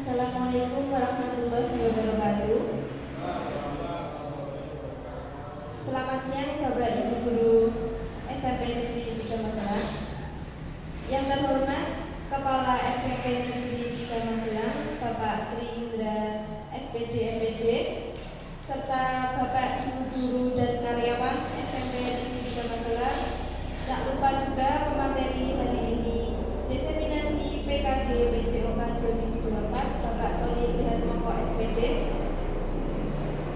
Assalamualaikum warahmatullahi wabarakatuh. Selamat siang Bapak Ibu Guru SMP Negeri 3 Magelang. Yang terhormat Kepala SMP Negeri 3 Magelang Bapak Tri Indra SPD MPD, serta Bapak Ibu Guru dan karyawan SMP Negeri 3 Magelang. Tak lupa juga pemateri hari ini, Diseminasi PKG PJOK 2024 Bapak Tony Prihatmoko SPD.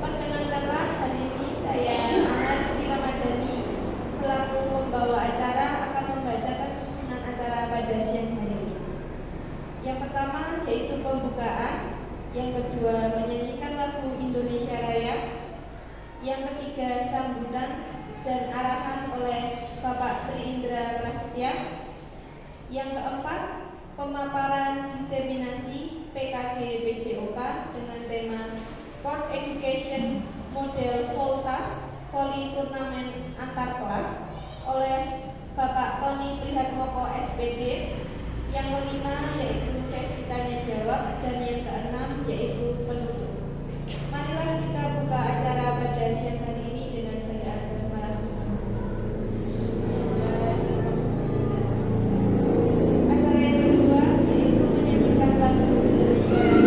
Perkenankanlah hari ini saya Ana Rizky Ramadhani selaku pembawa acara akan membacakan susunan acara pada siang hari ini. Yang pertama yaitu pembukaan, yang kedua menyanyikan lagu Indonesia Raya, yang ketiga sambutan dan arahan oleh Bapak Tri Indra Prasetya, yang keempat pemaparan diseminasi PKG PJOK dengan tema Sport Education Model Voltas Volley Turnamen Antar Kelas oleh Bapak Tony Prihatmoko SPD. Yang kelima yaitu sesi tanya jawab, dan yang keenam yaitu penutup. Marilah kita buka acara pada siang hari ini dengan bacaan basmalah bersama-sama. Acara yang kedua yaitu menyanyikan lagu Indonesia Raya.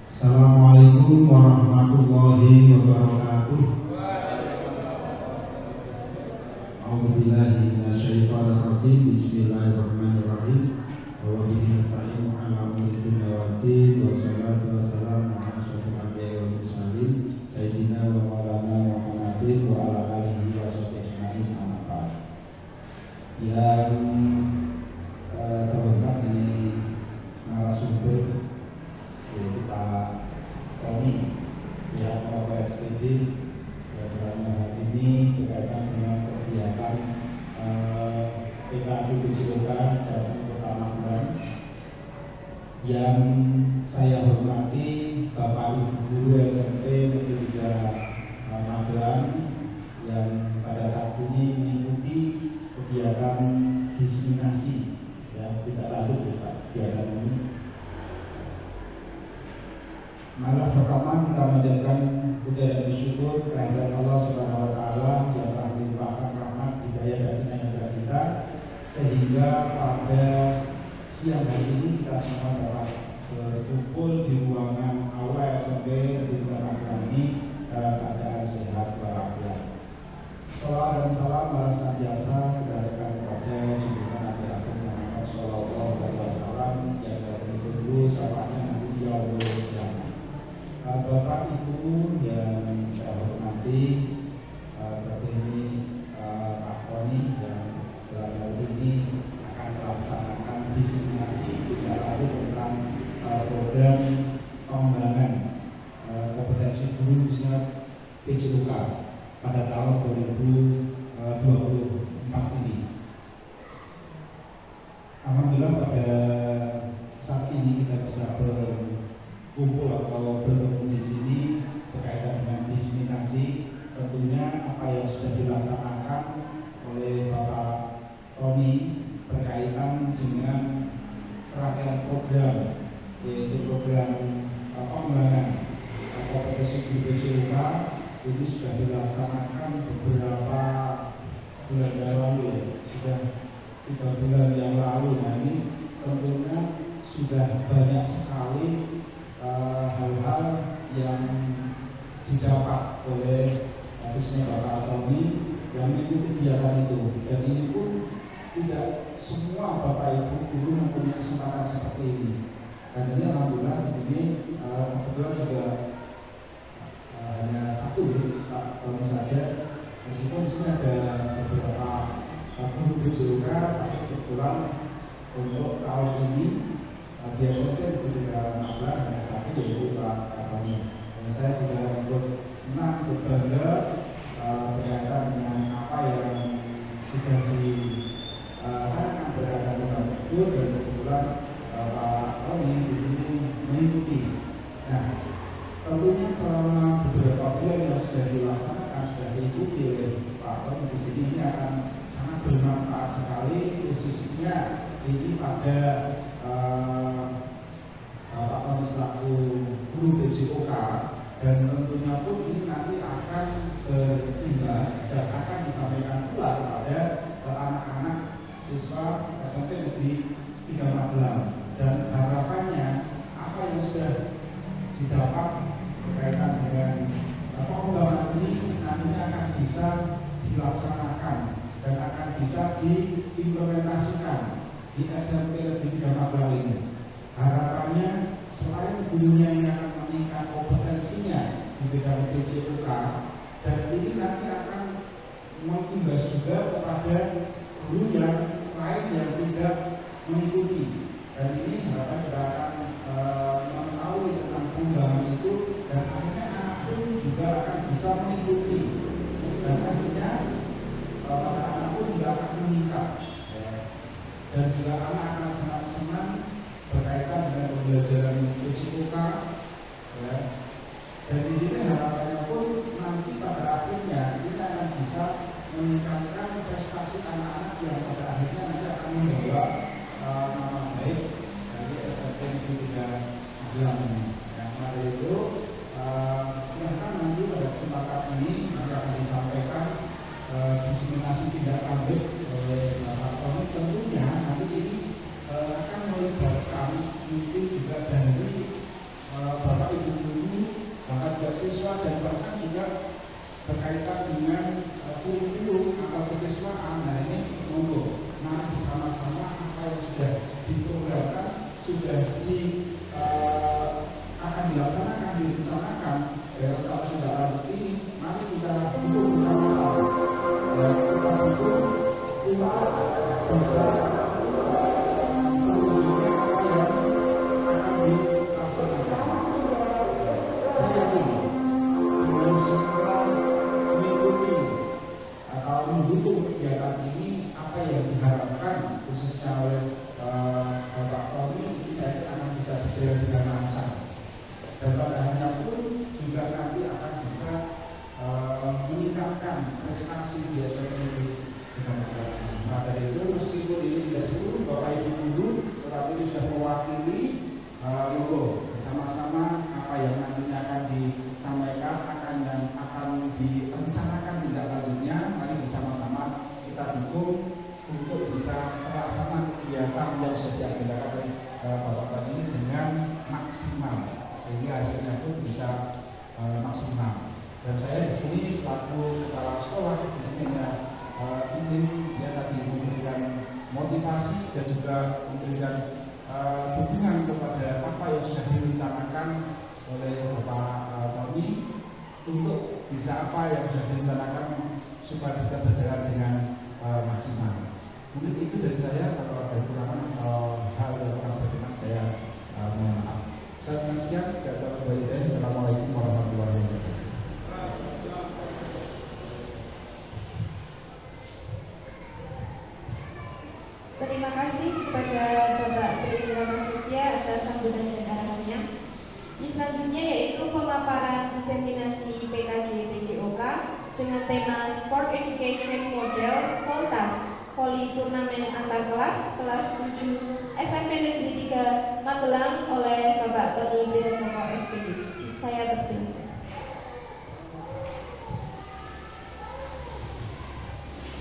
Assalamualaikum warahmatullahi wabarakatuh. A'udzubillahi minasyaitonirrajim. Bismillahirrahmanirrahim. Wa bihi nasta'inu ala umuri dunya waddin. Wassalatu wassalamu ala asyrofil anbiya'i wal mursalin sayyidina wa maulana Muhammadin wa ala alihi wa sahbihi ajma'in. Amma ba'd. Yang terhormat ini narasumber yaitu Pak Tony Prihatmoko SPD, yang hari ini berkaitan dengan kegiatan PKG PJOK Cabang Kota Magelang. Yang saya hormati Bapak Ibu Guru SMP Negeri 3 Magelang yang pada saat ini mengikuti kegiatan diseminasi tidak lanjut ya Pak kegiatan ini. Malah pertama kita menjadikan puja dan bersyukur kehadiran Allah Subhanahu wa taala yang telah melimpahkan rahmat, hidayah dan inayah kita sehingga pada siang hari ini kita semua dapat berkumpul di ruangan awal SMP di Magelang ini dalam keadaan sehat walafiat. Salawat dan salam maha senantiasa kita haturkan kepada junjungan Nabi Muhammad sallallahu alaihi wasallam yang telah ditunggu syafaatnya nanti di yaumul qiyamah. Bapak Ibu yang saya hormati, terpilih Pak Tony yang dalam hal ini akan melaksanakan diseminasi tidak lanjut tentang program pengembangan kompetensi guru khususnya PJOK pada tahun 2024 ini. Alhamdulillah pada saat ini kita bisa berkumpul atau bertemu di sini berkaitan dengan diseminasi. Tentunya apa yang sudah dilaksanakan oleh Bapak Tony berkaitan dengan serangkaian program, yaitu program pengembangan kompetensi guru PJOK ini sudah dilaksanakan beberapa bulan yang lalu, sudah 3 bulan yang lalu. Nah ini tentunya sudah banyak sekali hal-hal yang didapat oleh khususnya Bapak Tony yang mengikuti kegiatan itu. Dan ini pun tidak semua Bapak Ibu guru mempunyai kesempatan seperti ini. Dan ini alhamdulillah di sini kebetulan juga hanya satu Pak Tony saja. Meskipun di sini ada beberapa guru PJOK, tapi kebetulan untuk tahun ini di SMP di Magelang hanya satu, yaitu Pak Tony. Dan saya juga ikut senang, ikut bangga berkaitan dengan apa yang sudah dicanangkan berkaitan dengan tersebut, dan kebetulan Pak Tony di sini mengikuti. Nah, tentunya selama beberapa bulan yang sudah dilaksanakan, sudah diikuti oleh Pak Tony di sini, ini akan sangat bermanfaat sekali, khususnya ini pada Pak Tony selaku guru PJOK, dan tentunya pun ini nanti akan berimbas dan akan disampaikan pula kepada anak-anak siswa SMP Negeri 3 Magelang. Dan harapannya apa yang sudah didapat berkaitan dengan pengembangan ini nantinya akan bisa dilaksanakan dan akan bisa diimplementasikan di SMP Negeri 3 Magelang ini. Harapannya selain gurunya yang akan meningkat kompetensinya di bidang PJOK, dan ini nanti akan mengimbas juga kepada guru yang lain yang tidak mengikuti. Dan ini harapan kita akan mengetahui tentang pengembangan itu, dan akhirnya anak pun juga akan bisa mengikuti, dan akhirnya pada anak pun juga akan meningkat, dan juga anak akan sangat senang berkaitan dengan pembelajaran PJOK, dan di sini harapannya pun nanti pada akhirnya kita akan bisa meningkatkan prestasi anak-anak yang pada akhirnya nanti akan membawa nama baik dari SMP Negeri 3 Magelang ini. Yang pada itu silahkan nanti pada kesempatan ini nanti akan disampaikan diseminasi tindak lanjut oleh Bapak Tony. Tentunya nanti ini akan melibatkan mungkin juga dari Bapak Ibu guru, bahkan juga siswa, dan bahkan juga berkaitan dengan kurikulum atau kesiswaan. Nah ini monggo mari bersama-sama apa yang sudah diprogramkan, sudah akan dilaksanakan, direncanakan rencana tindak lanjut ini, mari kita dukung bersama-sama dan kita dukung untuk bisa mewujudkan apa yang akan dilaksanakan. Saya yakin dengan semua mengikuti atau mendukung kegiatan ini, apa yang diharapkan khususnya oleh Bapak Tony ini saya akan bisa berjalan dengan lancar, dan pada akhirnya pun juga nanti akan bisa meningkatkan prestasi di SMP dengan maka dari itu meskipun ini tidak Dan saya di sini selaku kepala sekolah di sini ingin dia tadi memberikan motivasi dan juga memberikan dukungan kepada apa yang sudah direncanakan oleh Bapak Tony untuk bisa apa yang sudah direncanakan supaya bisa berjalan dengan maksimal. Mungkin itu dari saya. Kalau ada kekurangan hal yang kurang berkenan saya mohon maaf. Saya sekian. Assalamualaikum warahmatullahi wabarakatuh. Terima kasih kepada Bapak Tri Indra Prasetya atas sambutan dan arahannya. Selanjutnya yaitu pemaparan diseminasi PKG PJOK dengan tema Sport Education Model Voltas Voli Turnamen Antar Kelas 7 SMP Negeri 3 Magelang oleh Bapak Tony Priharmoko SPD. Saya persilakan.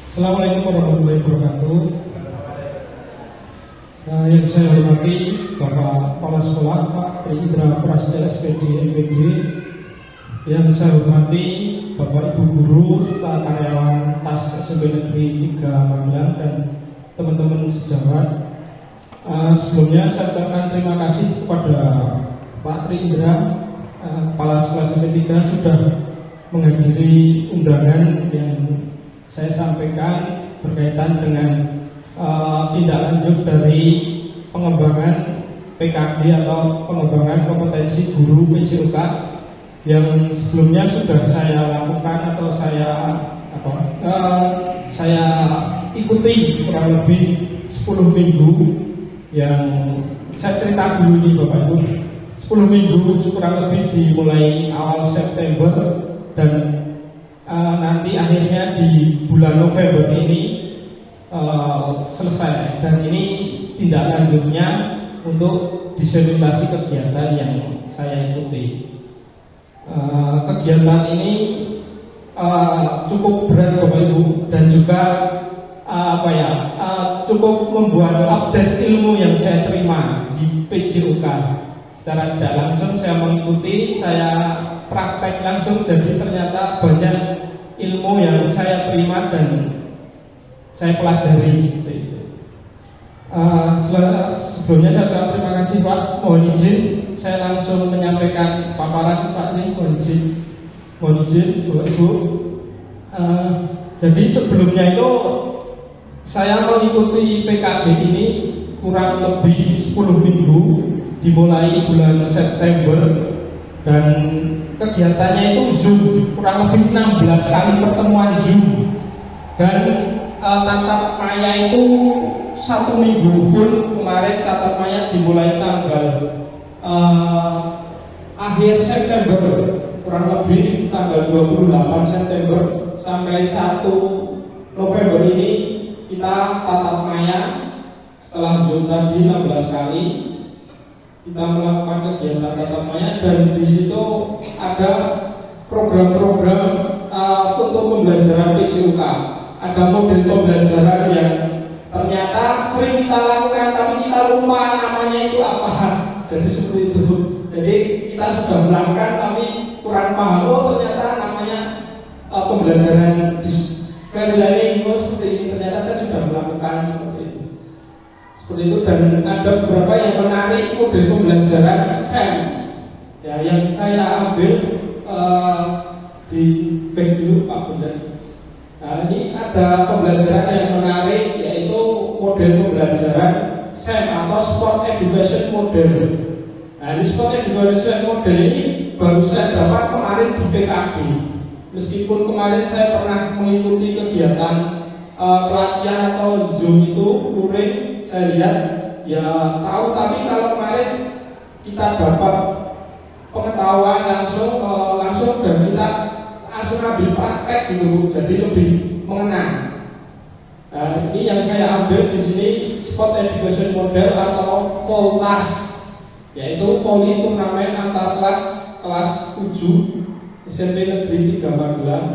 Assalamualaikum warahmatullahi wabarakatuh. Yang saya hormati Bapak Kepala Sekolah Pak Tri Indra Prasetya SPD MPD, yang saya hormati Bapak Ibu Guru serta karyawan TAS SMP Negeri 3 Magelang dan teman-teman sejawat. Sebelumnya saya ucapkan terima kasih kepada Pak Tri Indra Kepala Sekolah SMP 3 sudah menghadiri undangan yang saya sampaikan berkaitan dengan tindak lanjut dari pengembangan PKG atau pengembangan kompetensi guru PJOK yang sebelumnya sudah saya lakukan atau saya ikuti kurang lebih 10 minggu. Yang saya cerita dulu nih Bapak Ibu, 10 minggu kurang lebih dimulai awal September dan nanti akhirnya di bulan November ini selesai, dan ini tindak lanjutnya untuk diseminasi kegiatan yang saya ikuti. Kegiatan ini cukup berat Bapak Ibu dan juga cukup membuat update ilmu yang saya terima di PJOK. Secara tidak langsung saya mengikuti, saya praktek langsung, jadi ternyata banyak ilmu yang saya terima dan saya pelajari seperti itu. Sebelumnya saya ucapkan terima kasih Pak. Mohon izin saya langsung menyampaikan paparan Pak ini. Mohon izin Bapak Ibu. Jadi sebelumnya itu saya mengikuti PKG ini kurang lebih 10 minggu, dimulai bulan September, dan kegiatannya itu Zoom, kurang lebih 16 kali pertemuan Zoom, dan tatap maya itu 1 minggu full. Kemarin tatap maya dimulai tanggal akhir September, kurang lebih tanggal 28 September sampai 1 November ini kita tatap maya. Setelah Zoom tadi 16 kali kita melakukan kegiatan tatap maya, dan di situ ada program-program untuk pembelajaran PJOK. Ada model pembelajaran yang ternyata sering kita lakukan tapi kita lupa namanya itu apa. Jadi seperti itu. Jadi kita sudah melakukan tapi kurang paham, ternyata namanya pembelajaran display learning. Seperti ini, ternyata saya sudah melakukan seperti itu. Seperti itu, dan ada beberapa yang menarik model pembelajaran SEM ya, yang saya ambil di back dulu Pak Bunda. Nah, ini ada pembelajaran yang menarik, yaitu model pembelajaran SEM atau Sport Education Model. Nah, ini Sport Education Model ini baru saya dapat kemarin di PKG. Meskipun kemarin saya pernah mengikuti kegiatan pelatihan atau Zoom itu luring, saya lihat ya tahu, tapi kalau kemarin kita dapat pengetahuan langsung dan kita langsung ambil praktek gitu, jadi lebih mengena. Nah, ini yang saya ambil di sini Sport Education Model atau VOLTAS, yaitu Voli Turnamen Antar Kelas 7 SMP Negeri 3 Magelang,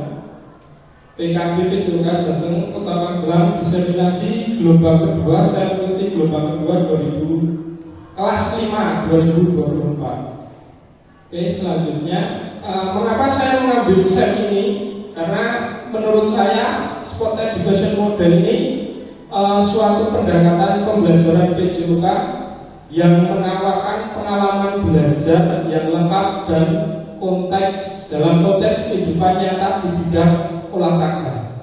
PKG PJOK Jateng Kota Magelang, diseminasi gelombang kedua. Saya mengikuti gelombang kedua kelas 5 2024. Oke, selanjutnya mengapa saya mengambil SEM ini? Karena menurut saya sport education model ini suatu pendekatan pembelajaran PJOK yang menawarkan pengalaman belajar yang lengkap dan dalam konteks kehidupan nyata di bidang olahraga.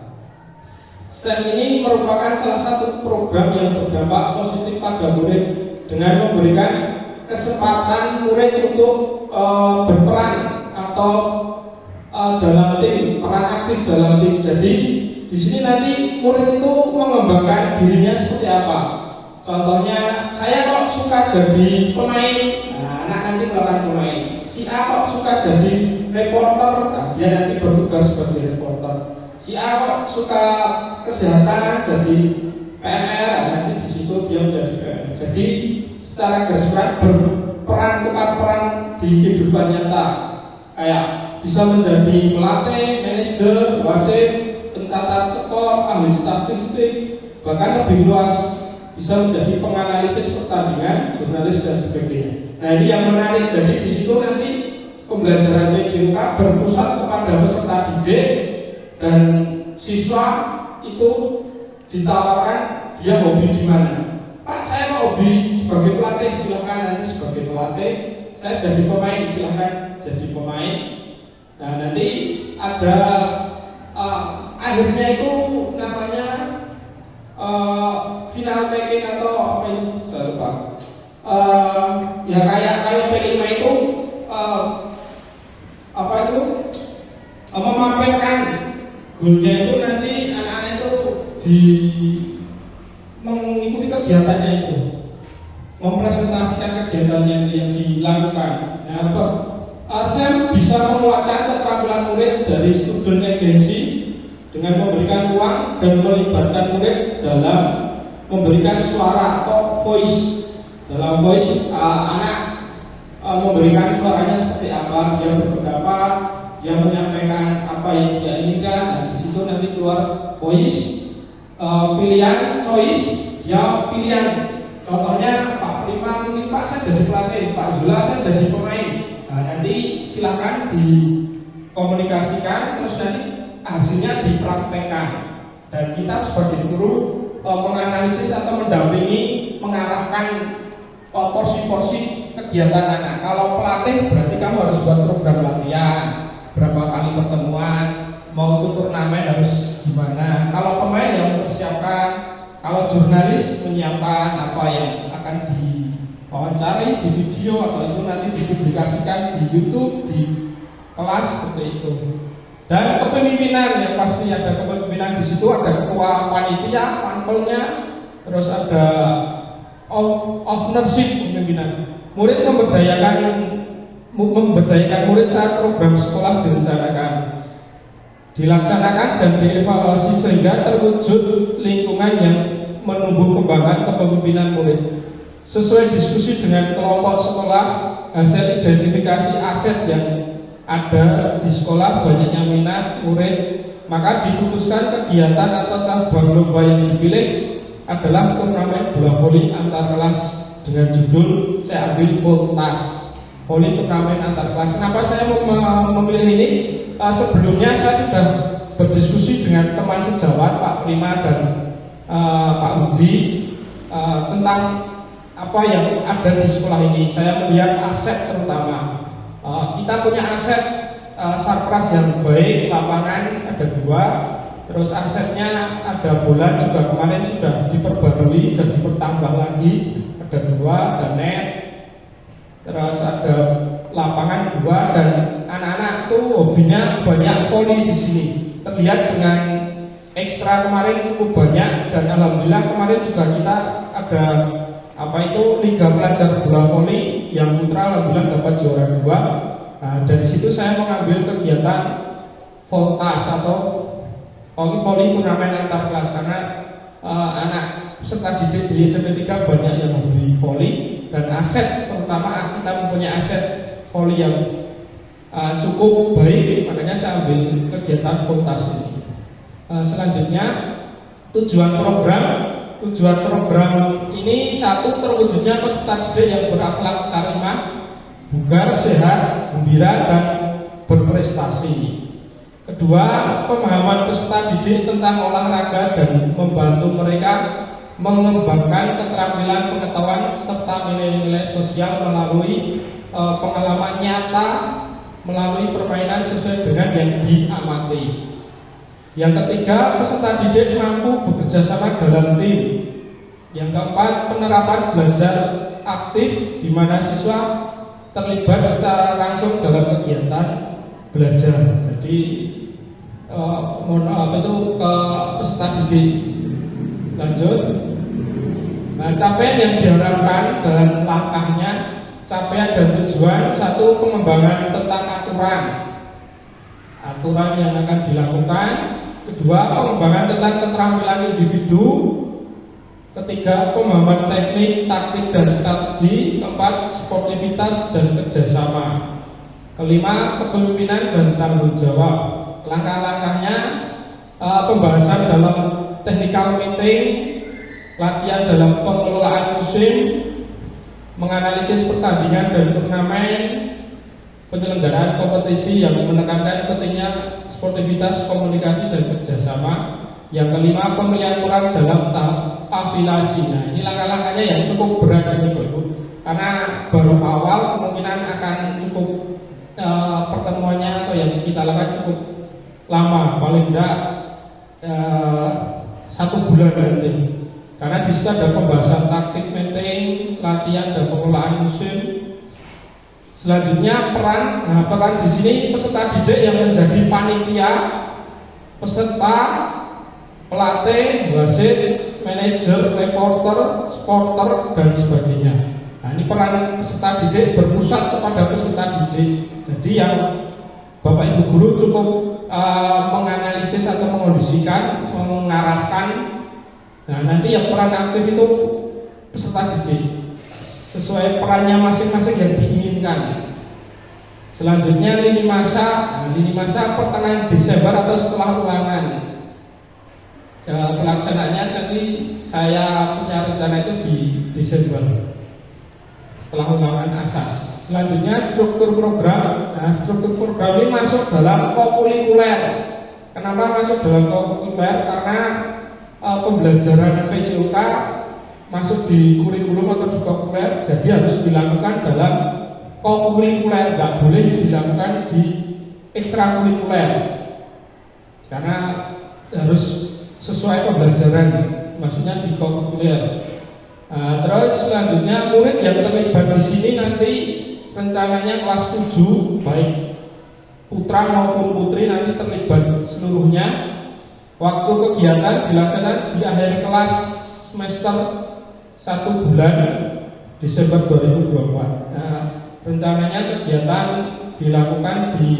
SEM ini merupakan salah satu program yang berdampak positif pada murid dengan memberikan kesempatan murid untuk berperan atau dalam tim, peran aktif dalam tim. Jadi di sini nanti murid itu mengembangkan dirinya seperti apa. Contohnya, saya kok suka jadi pemain, nah anak nanti melakukan pemain. Si A kok suka jadi reporter, nah dia nanti bertugas sebagai reporter. Si A kok suka kesehatan, jadi PNR, nah nanti di situ dia menjadi PNR. Jadi secara garis besar berperan tukar peran di kehidupan nyata, kayak bisa menjadi pelatih, manajer, wasit, pencatat skor, ahli statistik, bahkan lebih luas bisa menjadi penganalisis pertandingan, jurnalis dan sebagainya. Nah ini yang menarik. Jadi di situ nanti pembelajaran PJOK berpusat kepada peserta didik dan siswa itu ditawarkan dia hobi di mana. Pak, saya mau hobi sebagai pelatih, silahkan nanti sebagai pelatih. Saya jadi pemain, silahkan jadi pemain. Nah nanti ada akhirnya itu namanya final check-in atau apa itu saya lupa. Ya kayak P5 itu apa itu memamerkan golnya itu, nanti anak-anak itu mengikuti kegiatannya itu, mempresentasikan kegiatannya itu yang dilakukan. Nah, saya bisa menguatkan keterampilan murid dari student agency dengan memberikan ruang dan melibatkan murid dalam memberikan suara atau voice. Dalam voice, anak memberikan suaranya seperti apa, dia berpendapat, dia menyampaikan apa yang dia inginkan. Nah, di situ nanti keluar voice, pilihan, choice, ya pilihan. Contohnya Pak Prima mungkin, Pak saya jadi pelatih, Pak Zula saya jadi pemain. Nah, nanti silakan dikomunikasikan, terus nanti hasilnya dipraktekkan, dan kita sebagai guru menganalisis atau mendampingi, mengarahkan porsi-porsi kegiatan anak. Kalau pelatih berarti kamu harus buat program latihan, berapa kali pertemuan, mau ikut turnamen harus gimana. Kalau pemain yang mempersiapkan, kalau jurnalis menyiapkan apa yang akan diwawancari di video atau itu nanti dipublikasikan di YouTube, di kelas seperti itu. Dan kepemimpinan, yang pasti ada kepemimpinan di situ, ada ketua panitia, panpelnya, terus ada ownership kepemimpinan. Murid memberdayakan murid saat program sekolah direncanakan, dilaksanakan dan dievaluasi sehingga terwujud lingkungan yang menumbuh kembangkan kepemimpinan murid. Sesuai diskusi dengan kelompok sekolah, hasil identifikasi aset yang ada di sekolah, banyaknya minat murid, maka diputuskan kegiatan atau cabang lomba yang dipilih adalah turnamen bola voli antar kelas dengan judul saya ambil Voltas, voli turnamen antar kelas. Kenapa saya memilih ini? Sebelumnya saya sudah berdiskusi dengan teman sejawat Pak Prima dan Pak Budi tentang apa yang ada di sekolah ini. Saya melihat aset terutama. Kita punya aset sarpras yang baik, lapangan ada 2, terus asetnya ada bola juga kemarin sudah diperbarui dan dipertambah lagi, ada 2, ada net, terus ada lapangan 2, dan anak-anak tuh hobinya banyak voli di sini. Terlihat dengan ekstra kemarin cukup banyak, dan alhamdulillah kemarin juga kita ada Liga Pelajar Bola Voli yang putra alhamdulillah dapat juara 2. Nah, dari situ saya mengambil kegiatan Voltas atau voli turnamen antar kelas, karena anak peserta didik di SMP 3 banyak yang hobi voli, dan aset terutama kita mempunyai aset voli yang cukup baik, makanya saya ambil kegiatan Voltas ini. Selanjutnya tujuan program ini, satu, terwujudnya peserta didik yang berakhlak karimah, bugar, sehat, gembira, dan berprestasi. Kedua, pemahaman peserta didik tentang olahraga dan membantu mereka mengembangkan keterampilan pengetahuan serta nilai-nilai sosial melalui pengalaman nyata melalui permainan sesuai dengan yang diamati. Yang ketiga, peserta didik mampu bekerja sama dalam tim. Yang keempat, penerapan belajar aktif di mana siswa terlibat secara langsung dalam kegiatan belajar. Jadi itu ke peserta didik. Lanjut. Nah, capaian yang diharapkan dalam langkahnya, capaian dan tujuan: satu, pengembangan tentang aturan yang akan dilakukan. Kedua, pengembangan tentang keterampilan individu. Ketiga, pemahaman teknik, taktik dan strategi. Keempat, sportivitas dan kerjasama. Kelima, kepemimpinan dan tanggung jawab. Langkah-langkahnya: pembahasan dalam technical meeting, latihan dalam pengelolaan musim, menganalisis pertandingan dan turnamen, penyelenggaraan kompetisi yang menekankan pentingnya sportivitas, komunikasi dan kerjasama. Yang kelima, pemilihan peran dalam tahap afiliasi. Nah, ini langkah-langkahnya yang cukup berat ini, Ibu, karena baru awal, kemungkinan akan cukup pertemuannya atau yang kita lakukan cukup lama, paling tidak 1 bulan nanti. Karena di situ ada pembahasan taktik meeting, latihan dan pengelolaan musim. Selanjutnya peran. Nah, peran di sini peserta didik yang menjadi panitia, peserta, pelatih, wasit, manajer, reporter, supporter dan sebagainya. Nah, ini peran peserta didik berpusat kepada peserta didik. Jadi yang Bapak Ibu guru cukup menganalisis atau mengondisikan, mengarahkan. Nah, nanti yang peran aktif itu peserta didik sesuai perannya masing-masing yang diinginkan. Selanjutnya lini masa. Nah, lini masa pertengahan Desember atau setelah ulangan. Pelaksanaannya nanti saya punya rencana itu di Desember setelah ulangan asas. Selanjutnya struktur program. Nah, struktur program ini masuk dalam kokurikuler. Kenapa masuk dalam kokurikuler? Karena pembelajaran PJOK masuk di kurikulum atau di kokurikuler, jadi harus dilakukan dalam kokurikuler, nggak boleh dilakukan di ekstrakurikuler, karena harus sesuai pembelajaran, maksudnya di kokurikuler. Terus selanjutnya murid yang terlibat di sini nanti rencananya kelas 7 baik putra maupun putri nanti terlibat seluruhnya. Waktu kegiatan dilaksanakan di akhir kelas semester 1 bulan Desember 2024. Nah, rencananya kegiatan dilakukan di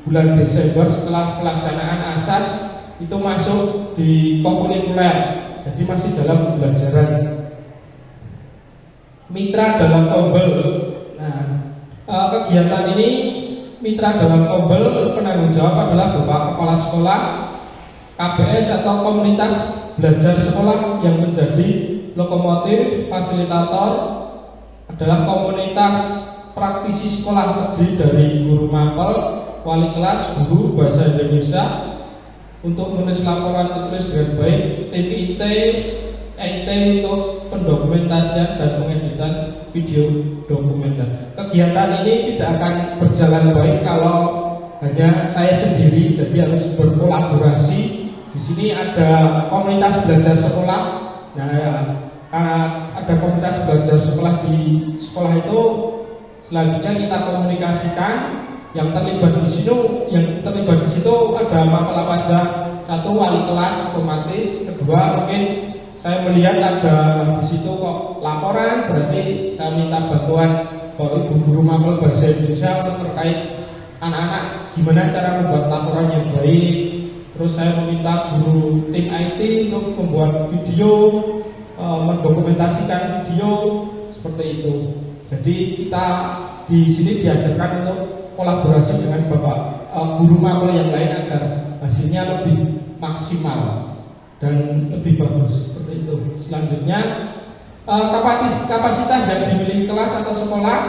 bulan Desember setelah pelaksanaan asas itu masuk di kokurikuler, jadi masih dalam pembelajaran. Mitra dalam Kombel. Nah, kegiatan ini mitra dalam Kombel penanggung jawab adalah Bapak Kepala Sekolah, KBS atau komunitas belajar sekolah yang menjadi lokomotif fasilitator adalah komunitas praktisi sekolah terdiri dari guru mapel, wali kelas, guru bahasa Indonesia untuk menulis laporan tertulis dengan baik, tim IT untuk pendokumentasian dan pengeditan video dokumenter. Kegiatan ini tidak akan berjalan baik kalau hanya saya sendiri, jadi harus berkolaborasi. Di sini ada komunitas belajar sekolah. Nah, karena ada komunitas belajar sekolah di sekolah itu, selanjutnya kita komunikasikan yang terlibat di situ ada apa aja. Satu, wali kelas otomatis. Kedua, mungkin saya melihat ada di situ kok laporan, berarti saya minta bantuan Ibu guru mapel bahasa Indonesia untuk terkait anak-anak gimana cara membuat laporan yang baik. Terus saya meminta guru tim IT untuk membuat video, mendokumentasikan video seperti itu. Jadi kita di sini diajarkan untuk kolaborasi dengan Bapak guru mapel yang lain agar hasilnya lebih maksimal dan lebih bagus seperti itu. Selanjutnya kapasitas yang dimiliki kelas atau sekolah.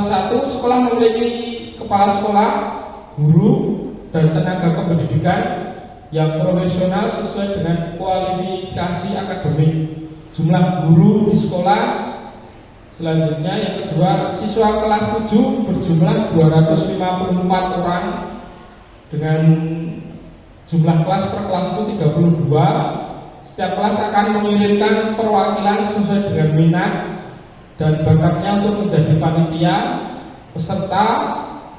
Satu, sekolah memiliki kepala sekolah, guru, dan tenaga kependidikan yang profesional sesuai dengan kualifikasi akademik. Jumlah guru di sekolah. Selanjutnya yang kedua, siswa kelas 7 berjumlah 254 orang dengan jumlah kelas per kelas itu 32. Setiap kelas akan mengirimkan perwakilan sesuai dengan minat dan bakatnya untuk menjadi panitia, peserta,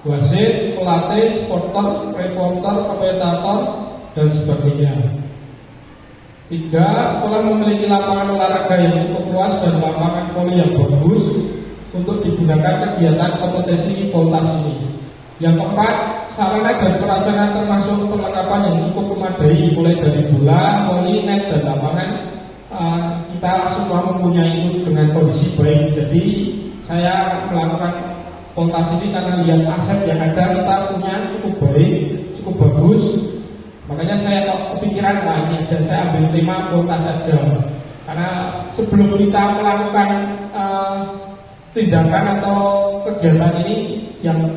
wasit, pelatih, supporter, reporter, komentator, dan sebagainya. 3. Sekolah memiliki lapangan olahraga yang cukup luas dan lapangan voli yang bagus untuk digunakan kegiatan kompetisi voltas ini. Yang 4, sarana dan prasarana termasuk perlengkapan yang cukup memadai, mulai dari bola, voli, net, dan lapangan. Kita semua mempunyai itu dengan kondisi baik. Jadi saya melakukan voltas ini karena lihat aset yang ada kita punya cukup baik, cukup bagus. Makanya saya kepikiran, ini aja saya ambil tema voltas saja. Karena sebelum kita melakukan tindakan atau kegiatan ini yang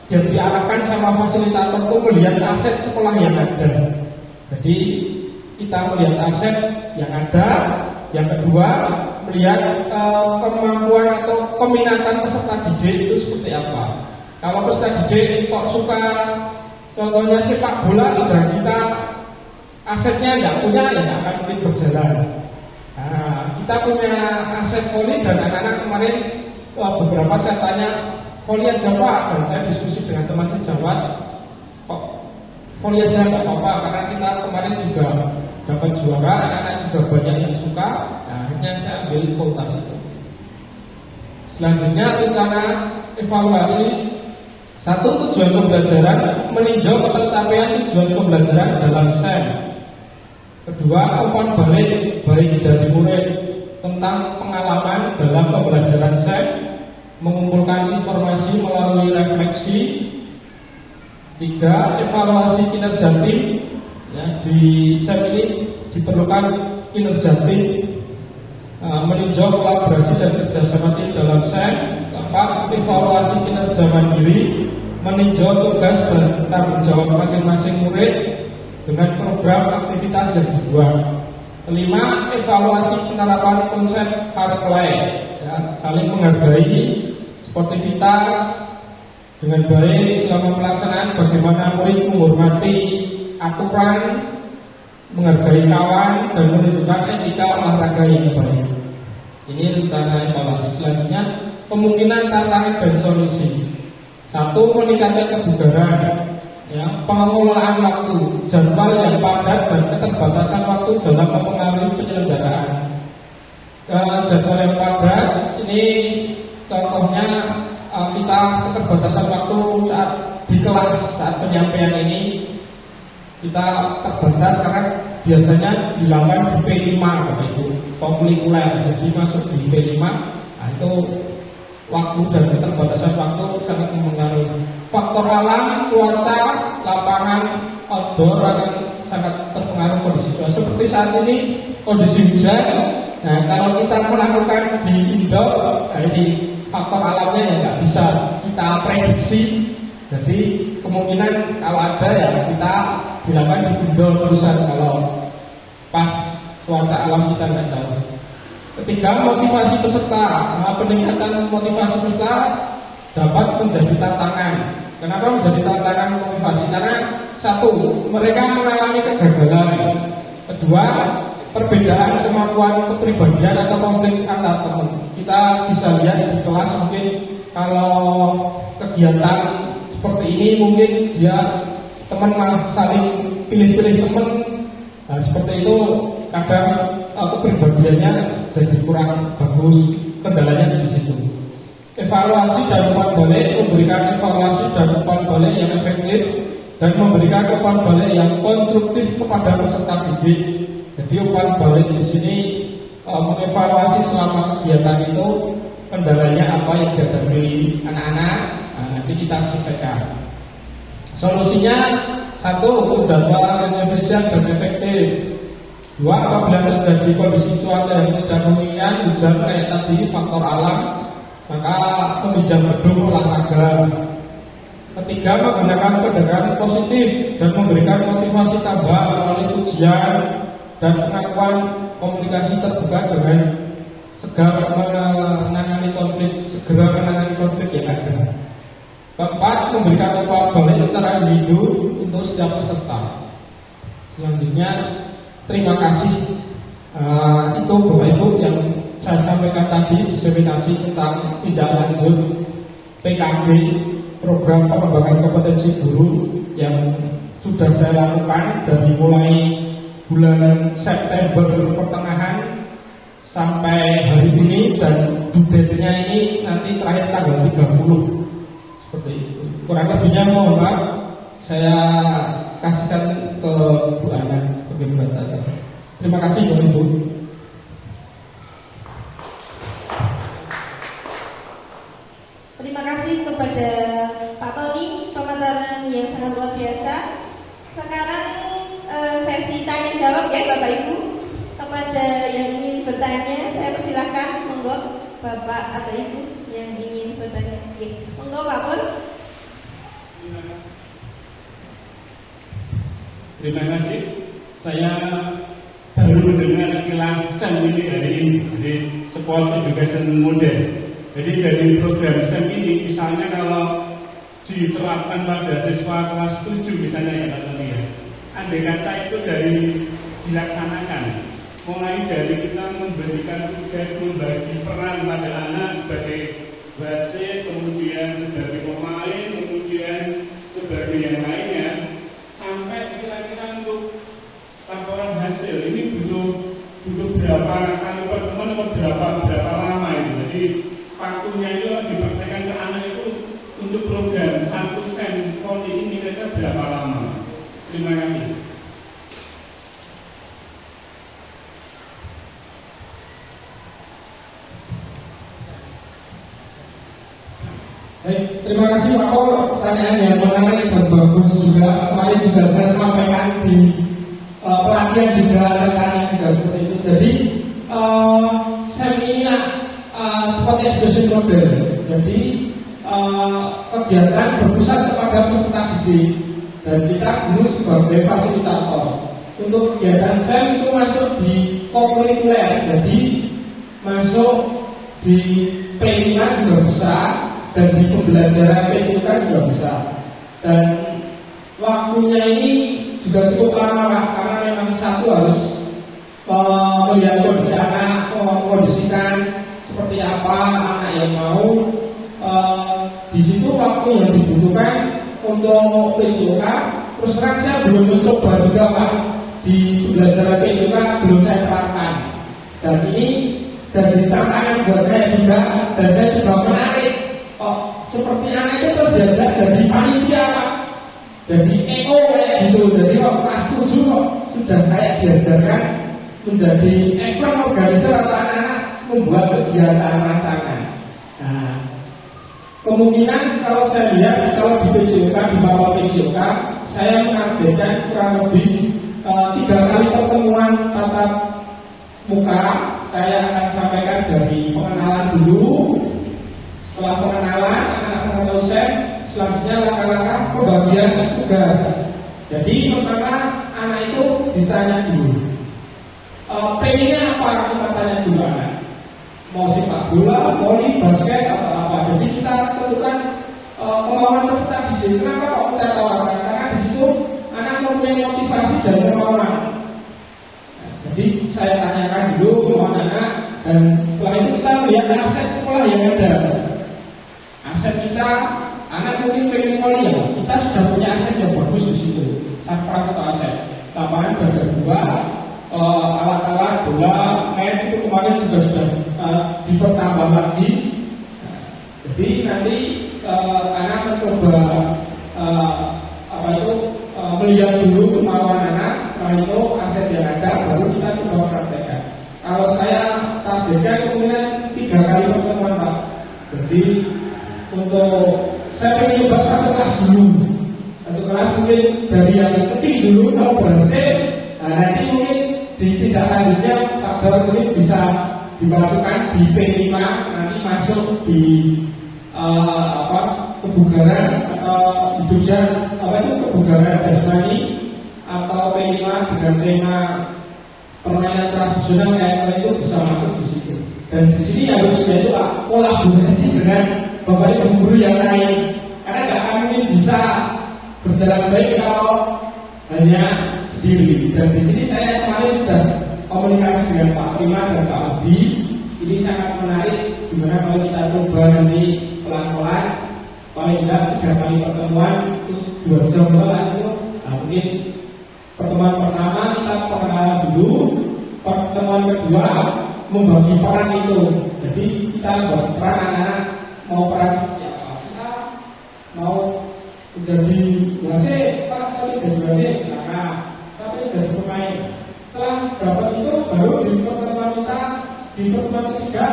diarahkan sama fasilitator itu melihat aset sekolah yang ada. Jadi kita melihat aset yang ada. Yang kedua, melihat kemampuan atau keminatan peserta didik itu seperti apa. Kalau peserta didik kok suka contohnya sepak bola, sudah kita asetnya nggak punya, ya nggak akan mungkin berjalan. Nah, kita punya aset voli dan anak-anak kemarin beberapa saya tanya voli aja Pak, dan saya diskusi dengan teman sejawat, kok voli aja nggak apa-apa, karena kita kemarin juga dapat juara, anak-anak juga banyak yang suka. Nah, akhirnya saya ambil voltas itu. Selanjutnya rencana evaluasi. 1. Tujuan pembelajaran, meninjau pencapaian tujuan pembelajaran dalam SEM. Kedua, umpan balik baik dari murid tentang pengalaman dalam pembelajaran SEM, mengumpulkan informasi melalui refleksi. 3. Evaluasi kinerja tim. Di SEM ini diperlukan kinerja tim, meninjau kolaborasi dan kerjasama tim dalam SEM. 4. Evaluasi kinerja mandiri, meninjau tugas dan tanggung jawab masing-masing murid dengan program aktivitas yang dibuat. 5. Evaluasi penerapan konsep fair play, saling menghargai, sportivitas dengan baik selama pelaksanaan, bagaimana murid menghormati aturan, menghargai kawan, dan menunjukkan etika olahraga yang baik. Ini rencana evaluasi. Selanjutnya, kemungkinan tantangan dan solusi. 1. Meningkatkan kebugaran, pengelolaan waktu, jadwal yang padat dan keterbatasan waktu dalam mempengaruhi penyelenggaraan. Jadwal yang padat ini contohnya kita keterbatasan waktu saat di kelas, saat penyampaian ini kita terbatas karena biasanya dilakukan di P5 itu konkurikuler, jadi masuk di P5. Nah, itu waktu dan keterbatasan waktu sangat mempengaruhi. Faktor alam, cuaca, lapangan, outdoor akan sangat terpengaruh kondisi cuaca. Seperti saat ini kondisi hujan. Nah, kalau kita melakukan di indoor, ini faktor alamnya yang nggak bisa kita prediksi. Jadi kemungkinan kalau ada ya kita dilakukan di indoor terusan kalau pas cuaca alam kita nggak tahu. Ketiga, motivasi peserta. Peningkatan motivasi peserta dapat menjadi tantangan. Kenapa menjadi tantangan motivasi? Karena 1, mereka mengalami kegagalan. Kedua, perbedaan kemampuan kepribadian atau konflik antar teman. Kita bisa lihat di kelas mungkin kalau kegiatan seperti ini mungkin dia teman malah saling pilih-pilih teman. Nah, seperti itu kadang kepribadiannya jadi kurang bagus, kendalanya di situ. Evaluasi dan umpan balik, memberikan evaluasi dan umpan balik yang efektif dan memberikan umpan balik yang konstruktif kepada peserta didik. Jadi umpan balik di sini mengevaluasi selama kegiatan itu kendalanya apa yang dihadapi anak-anak. Nah, nanti kita selesaikan. Solusinya 1, penjadwalan yang efisien dan efektif. 2, apabila terjadi kondisi cuaca yang tidak menginginkan, hujan kayak tadi faktor alam, maka meminjam gedung olahraga. Ketiga, menggunakan pendekatan positif dan memberikan motivasi tambahan melalui ujian dan pengakuan komunikasi terbuka dengan segera menangani konflik yang ada. Keempat, memberikan upah balik secara individu untuk setiap peserta. Selanjutnya, terima kasih. Itu Bapak Ibu yang saya sampaikan tadi, diseminasi tentang tindak lanjut PKG, program pengembangan kompetensi guru yang sudah saya lakukan dari mulai bulan September pertengahan sampai hari ini, dan due date-nya ini nanti terakhir tanggal 30. Seperti itu. Kurang lebihnya mohon maaf, saya kasihkan ke Bu Ana sebagai pembaca. Terima kasih Bapak Ibu. Terima kasih kepada Pak Tony, pemaparan yang sangat luar biasa. Sekarang sesi tanya jawab ya Bapak Ibu. Kepada yang ingin bertanya, saya persilahkan, monggo Bapak atau Ibu yang ingin bertanya. Oke. Monggo Pak Pur. Terima kasih. Saya baru mendengar istilah SEM ini hari ini, jadi Sport Education Model. Jadi dari program SEM ini, misalnya kalau diterapkan pada siswa kelas 7 misalnya ya Pak Tony ya, andai kata itu dari dilaksanakan, mulai dari kita memberikan tugas membagi peran pada anak sebagai wasit, kemudian sebagai pemain, kemudian sebagai yang lainnya, sampai kira-kira untuk laporan hasil ini butuh berapa kali pertemuan atau berapa lama itu. Jadi waktunya itu dipraktekkan ke anak itu untuk program 1 SEM ini kira-kira berapa lama? Terima kasih. Baik, terima kasih Pak Pur, pertanyaan yang menarik dan bagus juga. Kemarin juga saya sampaikan di pelatihan juga, rekannya juga seperti itu. Jadi SEM ini seperti education model. Jadi kegiatan berpusat kepada peserta didik dan kita guru sebagai fasilitator. Untuk kegiatan SEM itu masuk di kokurikuler, jadi masuk di P5 juga bisa, dan di pembelajaran PJK juga bisa. Dan waktunya ini juga cukup lama Pak, karena memang satu harus melihat kondisi anak, mengkondisikan seperti apa anak yang mau. Di situ waktu yang dibutuhkan untuk PJK, terus terang saya belum mencoba juga Pak, di pembelajaran PJK belum saya terapkan. Dan ini jadi tantangan buat saya juga, dan saya juga menarik. Seperti anak itu terus diajak jadi panitia Pak, jadi EO kayak gitu. Jadi waktu kelas 7 kok sudah kayak diajarkan menjadi event organizer atau anak-anak membuat kegiatan rancangan. Nah, kemungkinan kalau saya lihat, kalau di PJK, di bawah PJK, saya menargetkan kurang lebih 3 kali pertemuan tatap muka. Saya akan sampaikan dari pengenalan dulu. Setelah pengenalan, anak-anak mengetahui SEM, selanjutnya langkah-langkah pembagian tugas. Jadi pertama anak itu ditanya dulu, pengennya apa, kita tanya dulu anak. Mau sepak bola, voli, basket atau apa. Jadi kita tentukan kemauan peserta didik. Kenapa kok kita tawarkan? Karena di situ anak mempunyai motivasi dan kemauan. Nah, jadi saya tanyakan dulu kemauan anak, dan setelah itu kita melihat aset sekolah yang ada. Aset kita, anak mungkin pengen voli ya, kita sudah punya aset yang bagus di situ. Sakra atau aset, lapangan berdua, alat-alat bola, net itu kemarin juga sudah dipertambah lagi. Nah, jadi nanti anak mencoba melihat dulu kemauan anak, setelah itu aset yang ada baru kita coba praktekkan. Kalau saya targetkan kemudian 3 kali pertemuan Pak. Jadi untuk saya ingin coba 1 kelas dulu. 1 kelas mungkin dari yang kecil dulu, kalau berhasil, nah nanti mungkin di tindak lanjutnya kabar mungkin bisa dimasukkan di P5, nanti masuk di kebugaran atau hidup sehat, kebugaran jasmani atau P5 dengan tema permainan tradisional kayak itu bisa masuk di situ. Dan di sini harus yaitu kolaborasi dengan bapak ibu guru yang lain, karena nggak akan mungkin bisa berjalan baik kalau hanya sendiri. Dan di sini saya kemarin sudah komunikasi dengan Pak Prima dan Pak Abi. Ini sangat menarik, gimana kalau kita coba nanti pelan-pelan, paling tidak 3 kali pertemuan terus 2 jam lah itu. Nah, mungkin pertemuan pertama kita perkenalan dulu, pertemuan kedua membagi peran itu. Jadi kita berperan anak-anak mau peran seperti apa? Kita mau menjadi wasit, Pak Soli jadi wasit, silakan. Sampai jadi pemain. Setelah dapat itu baru di pertemuan kita, di pertemuan ketiga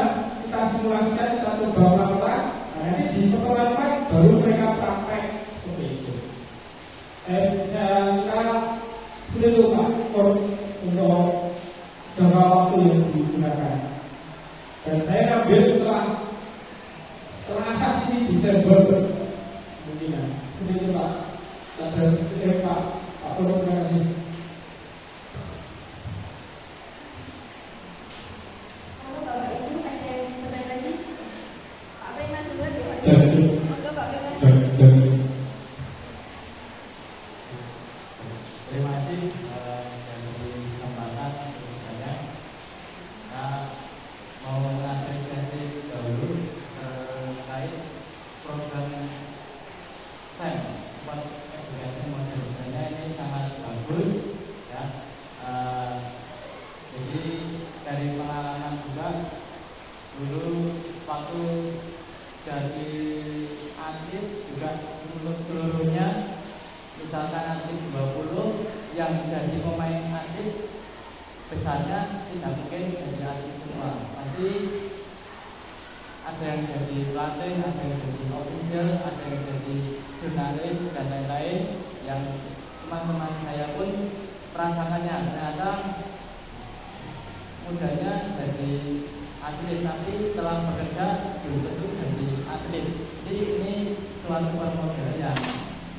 kita simulasikan, kita coba ulang-ulang. Nah, nanti di pertemuan keempat baru mereka praktek seperti itu. Kita seperti itu Pak, untuk jangka waktu yang digunakan. Dan saya ambil setelah asas ini Desember mungkin ya. Seperti itu Pak. Pak Tolong, terima kasih. Kalau Bapak Ibu ada yang bertanya lagi, Pak Prima dulu ya Pak. Monggo Pak Prima. Terima kasih dari kesempatan banyak. Mau mengapresiasi dahulu terkait program SEM, Sport Education Model. Ini sangat bagus ya. Jadi dari pengalaman juga dulu waktu jadi atlet juga seluruhnya, misalkan atlet 20 yang jadi pemain atlet besarnya tidak mungkin jadi atlet semua, pasti ada yang jadi pelatih, ada yang jadi official, ada yang jadi jurnalis dan lain-lain. Yang teman-teman saya pun merasakannya, ternyata mudahnya jadi atlet, tapi setelah bekerja belum tentu jadi atlet. Jadi ini suatu model yang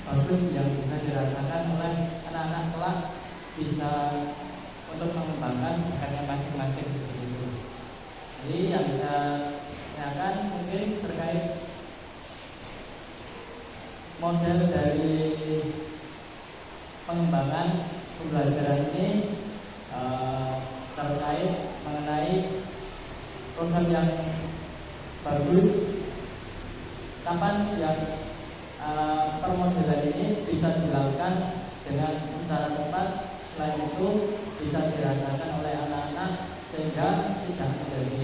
bagus yang bisa dirasakan oleh anak-anak kelak, bisa untuk mengembangkan bakatnya masing-masing seperti itu. Jadi yang saya tanyakan mungkin terkait model dari pengembangan pembelajaran ini, terkait mengenai program yang bagus, kapan yang permodelan ini bisa dilakukan dengan secara tepat, selain itu bisa dirasakan oleh anak-anak sehingga tidak menjadi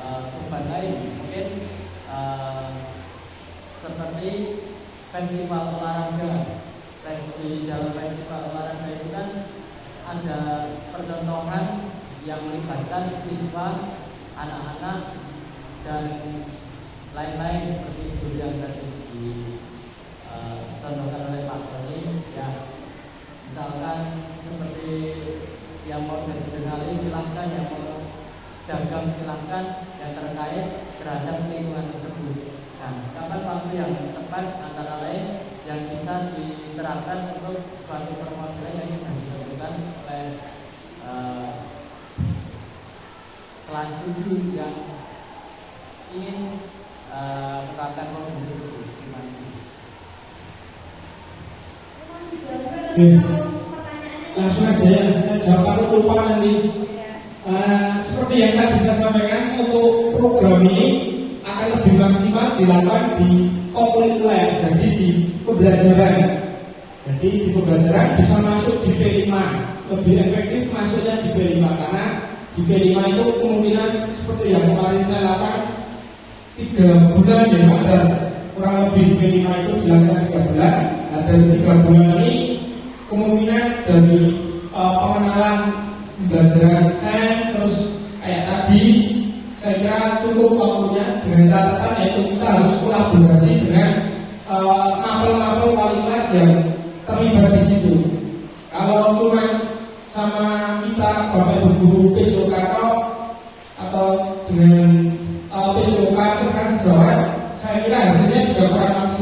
beban lain. Mungkin seperti festival olahraga, di dalam festival olahraga itu kan ada percontohan yang melibatkan siswa, anak-anak dan lain-lain seperti itu yang tadi dicontohkan oleh Pak Soli ya. Misalkan seperti yang mau jadi jurnalis silahkan, yang mau dagang silahkan, yang terkait terhadap lingkungan tersebut. Nah, kapan waktu yang tepat antara lain yang bisa diterapkan untuk suatu permodelan yang sudah dilakukan oleh kelas 7 yang ingin menerapkan model tersebut. Terima kasih. Langsung aja ya, saya jawab, aku lupa nanti. Seperti yang tadi saya sampaikan, untuk program ini akan lebih maksimal dilakukan di kokurikuler, jadi di pembelajaran. Jadi di pembelajaran bisa masuk di P5, lebih efektif masuknya di P5 karena di P5 itu kemungkinan seperti yang kemarin saya lakukan 3 bulan ya, ada kurang lebih di P5 itu dilaksanakan 3 bulan. Nah, dari 3 bulan ini kemungkinan dari pengenalan pembelajaran saya terus kayak tadi, saya kira cukup waktunya, dengan catatan yaitu kita harus kolaborasi dengan mapel-mapel wali kelas yang terlibat di situ. Kalau cuma sama kita bapak ibu guru PJOK atau dengan PJOK serta sejawat, saya kira hasilnya juga kurang maksimal.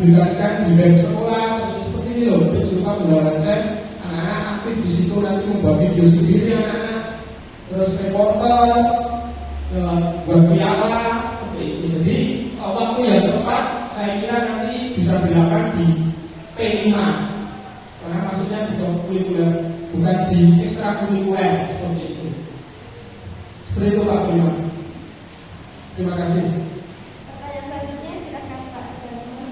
dipublikasikan di web sekolah seperti ini loh. PJOK Bendahara Sen, anak-anak aktif di situ nanti membuat video sendiri anak-anak, terus reporter, buat piala seperti itu. Jadi waktu yang tepat saya kira nanti bisa dilakukan di P5 karena maksudnya di kurikuler bukan di ekstrakurikuler seperti itu. Seperti itu Pak Bima. Terima kasih. Pertanyaan selanjutnya silakan Pak Darmo.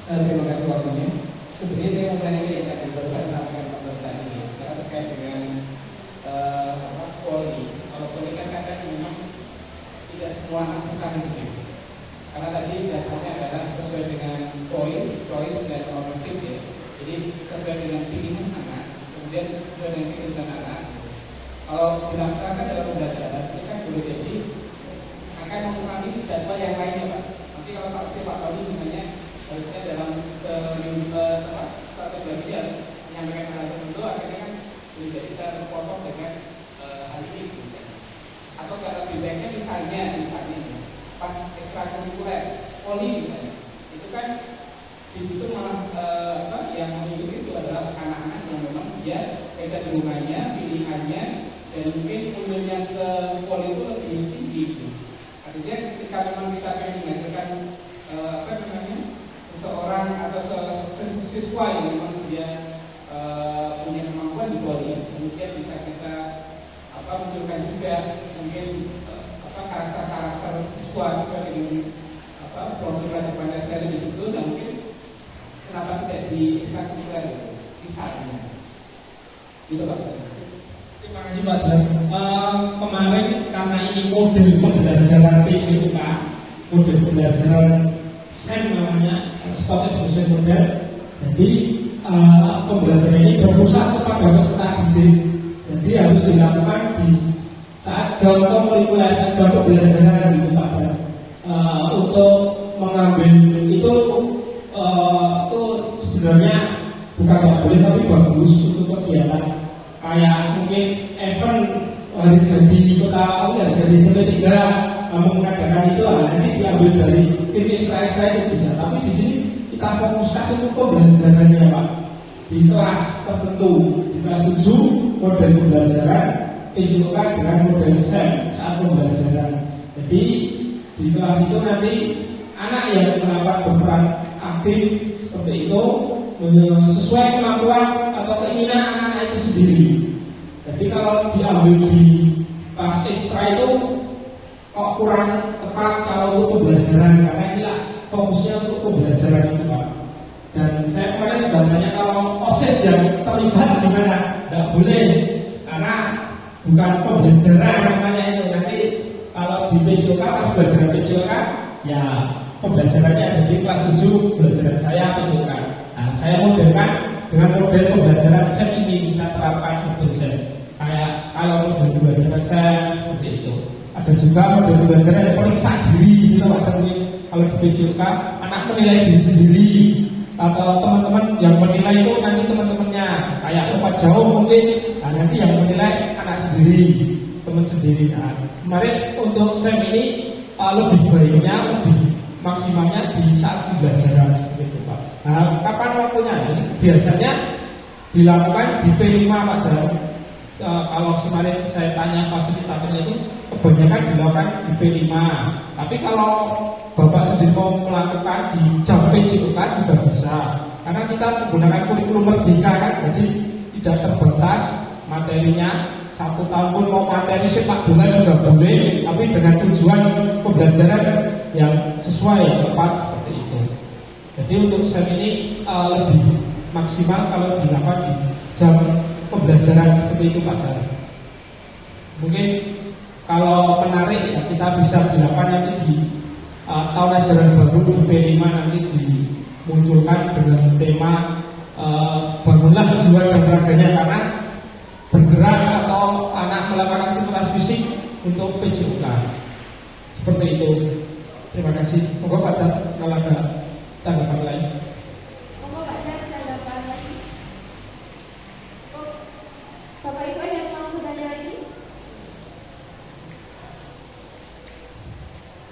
Terima kasih waktunya. Sebenarnya saya mau tanya yang tadi baru saya sampaikan Pak Dokter ini karena terkait dengan poli. Kalau poli kan kadang memang tidak semua anak suka gitu. Karena tadi dasarnya adalah sesuai dengan choice dan ownership ya. Jadi sesuai dengan pilihan anak, kemudian sesuai dengan pilihan anak. Kalau dilaksanakan dalam pembelajaran itu kan boleh jadi akan mengurangi jadwal yang lainnya Pak. Nanti kalau Pak Tony misalnya harusnya dalam satu bulan ini harus menyampaikan hal tertentu, akhirnya kan boleh jadi kita terpotong dengan hal ini. Atau kalau lebih baiknya misalnya pas ekstrakurikuler poli misalnya, itu kan di situ malah yang mengikuti itu adalah anak-anak yang memang dia kecenderungannya, pilihannya, dan mungkin unsurnya ke poli itu lebih tinggi. Artinya ketika memang kita pengen menghasilkan seseorang atau siswa yang memang dia punya kemampuan di poli, kemudian bisa kita munculkan juga mungkin karakter siswa seperti profil pelajar Pancasila di situ, dan mungkin kenapa tidak di ekstrakurikuler misalnya gitu Pak. Terima kasih Pak Dan. Kemarin karena ini model pembelajaran PJOK, model pembelajaran SEM namanya, Exported Education Model. Jadi pembelajaran ini berpusat kepada peserta didik. Jadi harus dilakukan di saat jam kurikuler, jam pembelajaran gitu Pak Dan. Untuk mengambil itu sebenarnya bukan tidak boleh tapi bagus untuk kegiatan kayak mungkin event hari jadi kota hari jadi SMP 3 mengadakan itu nanti diambil dari tim ekstra itu bisa, tapi di sini kita fokuskan untuk pembelajarannya Pak di kelas tertentu, di kelas 7 model pembelajaran PJOK dengan model SEM saat pembelajaran. Jadi di kelas itu nanti anak yang melakukan berperan aktif seperti itu sesuai kemampuan atau keinginan anak-anak itu sendiri. Jadi kalau diambil di kelas ekstra itu kok kurang tepat kalau untuk pembelajaran, karena inilah fokusnya untuk pembelajaran itu Pak. Dan saya kemarin sudah tanya kalau OSIS yang terlibat gimana, tidak boleh karena bukan pembelajaran namanya itu. Nanti kalau di PJOK pas pembelajaran PJOK ya pembelajarannya ada di kelas 7 pembelajaran saya PJOK. Nah, saya modelkan dengan model pembelajaran SEM ini bisa terapkan model SEM. Kayak kalau model pembelajaran SEM seperti itu. Ada juga model pembelajaran yang periksa diri gitu Pak. Kalau di PJOK anak menilai diri sendiri atau teman-teman yang menilai itu nanti teman-temannya kayak lompat jauh mungkin, nah, nanti yang menilai anak sendiri, teman sendiri. Nah, kemarin untuk SEM ini lebih baiknya, lebih maksimalnya di saat pembelajaran gitu Pak. Nah, kapan waktunya? Ini biasanya dilakukan di P5 Pak Dan. Kalau kemarin saya tanya fasilitatornya itu kebanyakan dilakukan di P5. Tapi kalau Bapak sendiri mau melakukan di jam PJOK juga bisa. Karena kita menggunakan kurikulum merdeka kan, jadi tidak terbatas materinya. 1 tahun pun mau materi sepak bola juga boleh, tapi dengan tujuan pembelajaran yang sesuai, yang tepat seperti itu. Jadi untuk SEM ini lebih maksimal kalau dilakukan di jam pembelajaran seperti itu Pak Dan. Mungkin kalau menarik ya kita bisa dilakukan nanti di tahun ajaran baru di P5 nanti dimunculkan dengan tema bangunlah jiwa dan raganya, karena bergerak atau anak melakukan aktivitas fisik untuk PJOK seperti itu. Terima kasih. Monggo Pak Dan kalau ada tanggapan lain. Monggo Pak Dan tanggapan lagi. Bapak Ibu yang mau bertanya lagi?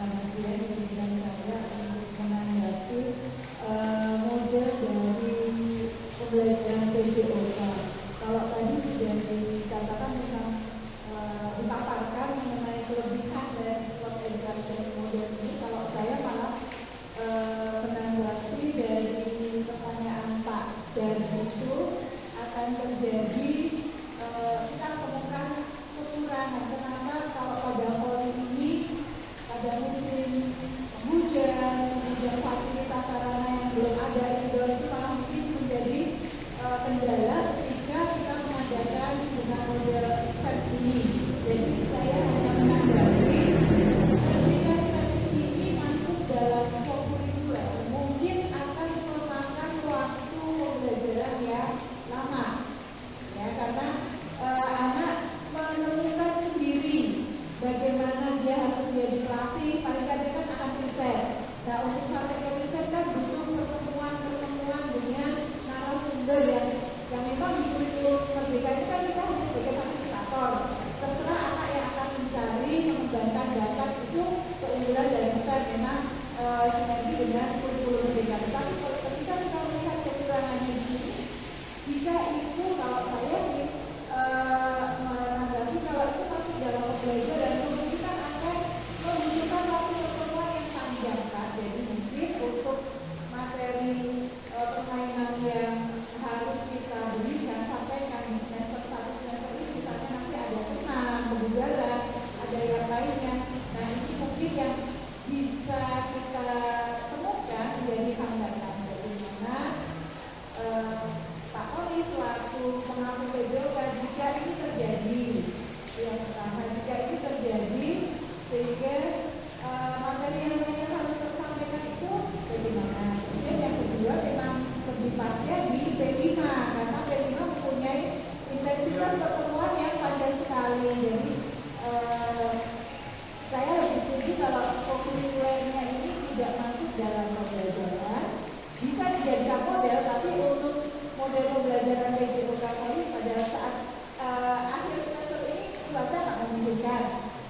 Selamat siang, izinkan saya untuk menanggapi model dari pembelajaran PJOK. Kalau tadi sudah dikatakan tentang dipaparkan mengenai kelebihan dari sport education model ini, kalau saya malah menanggapi dari pertanyaan Pak Dardi itu akan terjadi kita temukan kekurangan. Kenapa kalau pada voli ini pada musim hujan, kemudian fasilitas sarana yang belum ada indoor itu malah mungkin menjadi kendala ketika kita mengadakan dengan model set ini. Jadi saya hanya menanggapi ketika set ini masuk dalam kurikuler mungkin akan memakan waktu pembelajaran yang lama, ya, karena anak menemukan sendiri bagaimana dia harus menjadi pelatih. Paling kadang kan akan riset. Nah, untuk sampai ke riset kan butuh pertemuan dengan narasumber yang memang di kurikulum Merdeka itu kan kita hanya sebagai fasilitator. Terserah anak yang akan mencari mengembangkan data itu keunggulan dari riset memang sinergi dengan kurikulum Merdeka. Tetapi ketika kita melihat kekurangannya di sini, jika itu kalau saya sih menanggapi kalau itu masuk dalam pembelajaran dan kemungkinan akan membutuhkan waktu pertemuan yang panjang, Pak. Jadi mungkin untuk materi permainan yang harus kita beli dan sampaikan di semester 1 semester ini, misalnya nanti ada senam, kebugaran, ada yang lainnya. Nah, ini mungkin yang bisa kita temukan menjadi hambatan. Bagaimana Pak Oli selaku pengampu PJOK jika ini terjadi, yang pertama jika ini terjadi sehingga materi yang lainnya harus tersampaikan itu bagaimana. Kemudian yang kedua memang lebih pasnya di P5 karena P5 mempunyai intensitas pertemuan yang panjang sekali. Jadi saya lebih setuju kalau kurikulernya ini tidak masuk dalam pembelajaran, bisa dijadikan model, tapi untuk model pembelajaran PJOK kali pada saat akhir semester ini cuaca tak memungkinkan,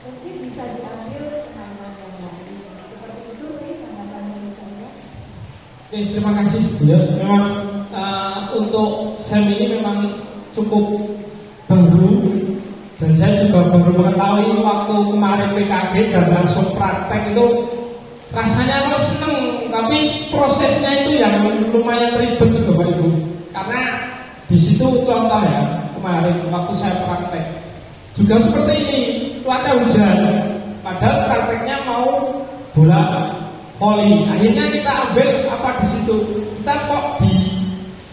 mungkin bisa diambil tanaman yang lain. Seperti itu sih tanggapan dari saya. Oke, terima kasih beliau. Memang untuk SEM ini memang cukup baru dan saya juga baru mengetahui waktu kemarin PKG dan langsung praktek itu rasanya kok seneng, tapi prosesnya itu yang lumayan ribet Bapak Ibu. Karena di situ contoh ya, kemarin waktu saya praktek juga seperti ini, cuaca hujan, padahal prakteknya mau bola voli. Akhirnya kita ambil apa di situ? Kita kok di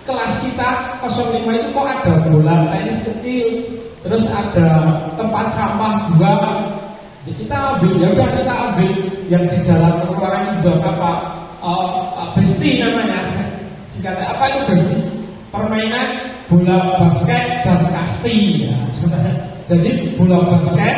kelas kita 05 itu kok ada bola tenis kecil, terus ada tempat sampah 2. Jadi kita ambil, ya udah kita ambil yang di dalam ruangan itu apa? Besti namanya. Singkatnya apa itu besti? Permainan bola basket dan kasti. Ya, jadi bola basket,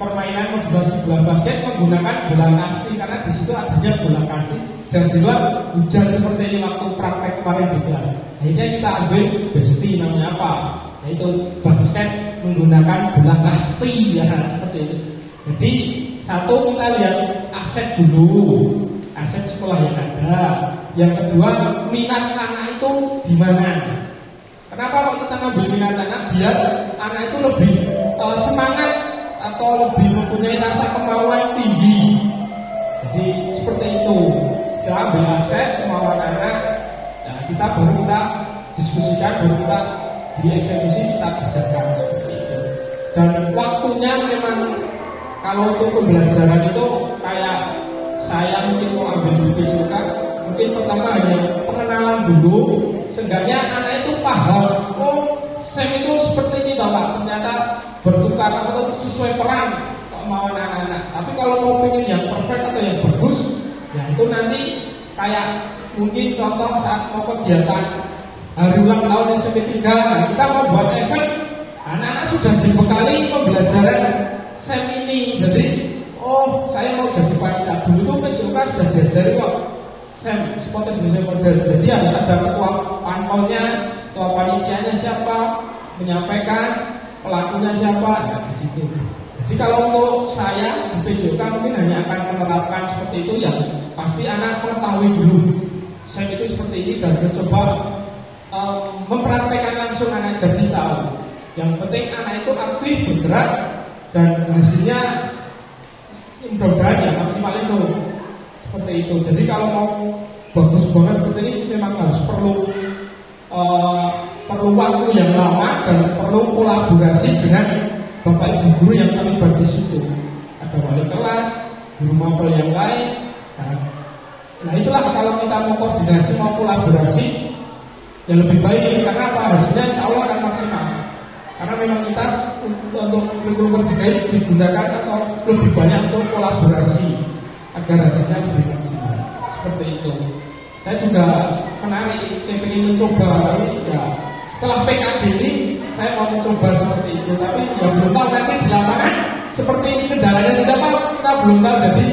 permainan modulasi bola basket menggunakan bola kasti karena di situ adanya bola kasti. Dan di luar hujan seperti ini waktu praktek kemarin di kelas. Akhirnya kita ambil besti namanya apa? Yaitu basket menggunakan bola kasti, ya seperti itu. Jadi satu kita lihat aset dulu, aset sekolah yang ada. Yang kedua minat anak itu di mana? Kenapa kalau kita ngambil minat anak? Biar anak itu lebih semangat atau lebih mempunyai rasa kemauan tinggi. Jadi seperti itu. Kita ambil aset kemauan anak, ya kita baru kita diskusikan, baru kita dieksekusi, kita kerjakan seperti itu. Dan waktunya memang kalau untuk pembelajaran itu kayak saya mungkin mau ambil di PJOK, mungkin pertama hanya pengenalan dulu, seenggaknya anak itu paham, oh SEM itu seperti ini toh Pak, ternyata bertukar atau sesuai peran kemauan anak-anak. Tapi kalau mau pengen yang perfect atau yang bagus, ya itu nanti kayak mungkin contoh saat mau kegiatan hari ulang tahun SMP 3, nah kita mau buat event, anak-anak sudah dibekali pembelajaran SEM ini. Jadi oh saya mau jadi panitia, dulu tuh PJOK sudah diajari kok SEM, Sport Indonesia Model. Jadi harus ada ketua panpelnya, ketua panitianya siapa, menyampaikan pelakunya siapa, nah di situ. Jadi kalau untuk saya di PJK mungkin hanya akan menerapkan seperti itu, yang pasti anak mengetahui dulu saya itu seperti ini dan mencoba mempraktekkan langsung, anak jadi tahu. Yang penting anak itu aktif bergerak dan hasilnya mudah-mudahan ya maksimal itu seperti itu. Jadi kalau mau bagus banget seperti ini memang harus perlu waktu yang lama dan perlu kolaborasi dengan Bapak Ibu guru yang terlibat di situ. Ada wali kelas, guru mapel yang lain. Nah itulah kalau kita mau koordinasi, mau kolaborasi, ya lebih baik. Karena apa? Hasilnya insya Allah akan maksimal. Karena memang kita untuk kurikulum merdeka digunakan atau lebih banyak untuk kolaborasi agar hasilnya lebih maksimal. Seperti itu. Saya juga menarik, ingin mencoba ya. Setelah PKD ini saya mau mencoba seperti itu, tapi ya belum tahu nanti di lapangan seperti ini kendalanya kita belum tahu. Jadi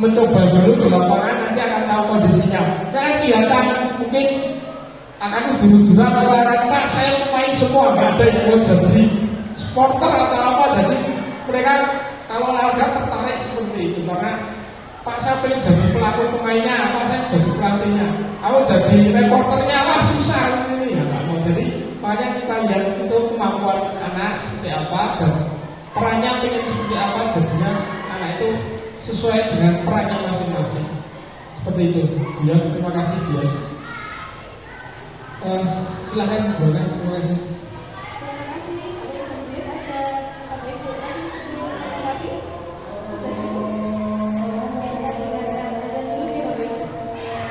mencoba dulu di lapangan, nanti akan tahu kondisinya. Nah kelihatan mungkin akan ujung-ujungnya kalau Pak saya main semua, nggak ada yang mau jadi supporter atau apa. Jadi mereka kalau olahraga tertarik seperti itu, karena Pak saya pengen jadi pelaku pemainnya, Pak saya jadi pelatihnya, kalau jadi reporternya wah susah ini ya nggak mau. Jadi makanya kita lihat itu kemampuan anak seperti apa dan perannya pengen seperti apa, jadinya anak itu sesuai dengan perannya masing-masing. Seperti itu. Bias, terima kasih Bias. Silakan boleh, terima kasih. Terima kasih. Kemudian ada Bapak Ibu tadi yang menanggapi. Sudah kita dengarkan ada dulu ya Bapak Ibu.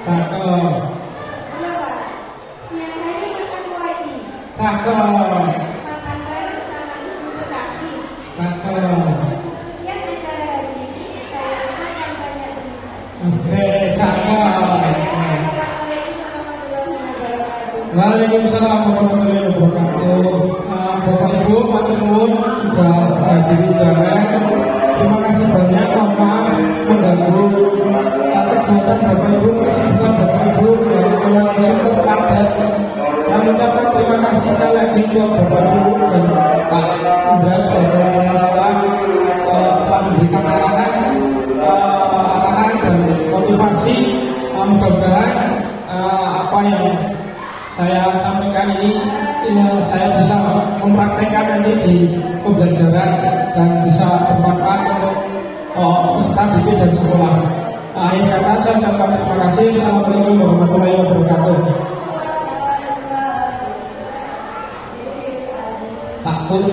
Cakep. Dua, Pak. Siang hari makan wajib. Cakep. Makan bareng sama ibu terkasih. Cakep. Sekian acara hari ini. Saya ucapkan banyak terima kasih. Oke, cakep. Assalamualaikum warahmatullahi wabarakatuh. Waalaikumsalam warahmatullahi wabarakatuh. Bapak Ibu, Pak Turun sudah hadiri undangan. Terima kasih banyak. Mohon maaf mengganggu kegiatan Bapak Ibu, kesibukan Bapak Ibu yang super padat. Saya mengucapkan terima kasih sekali lagi buat Bapak Ibu dan Pak Indra sebagai setelah memberikan arahan dan motivasi. Mudah-mudahan apa yang saya sampaikan ini saya bisa mempraktekkan nanti di pembelajaran dan bisa bermanfaat untuk peserta didik dan sekolah. Akhir kata saya ucapkan terima kasih. Assalamualaikum warahmatullahi wabarakatuh. Takut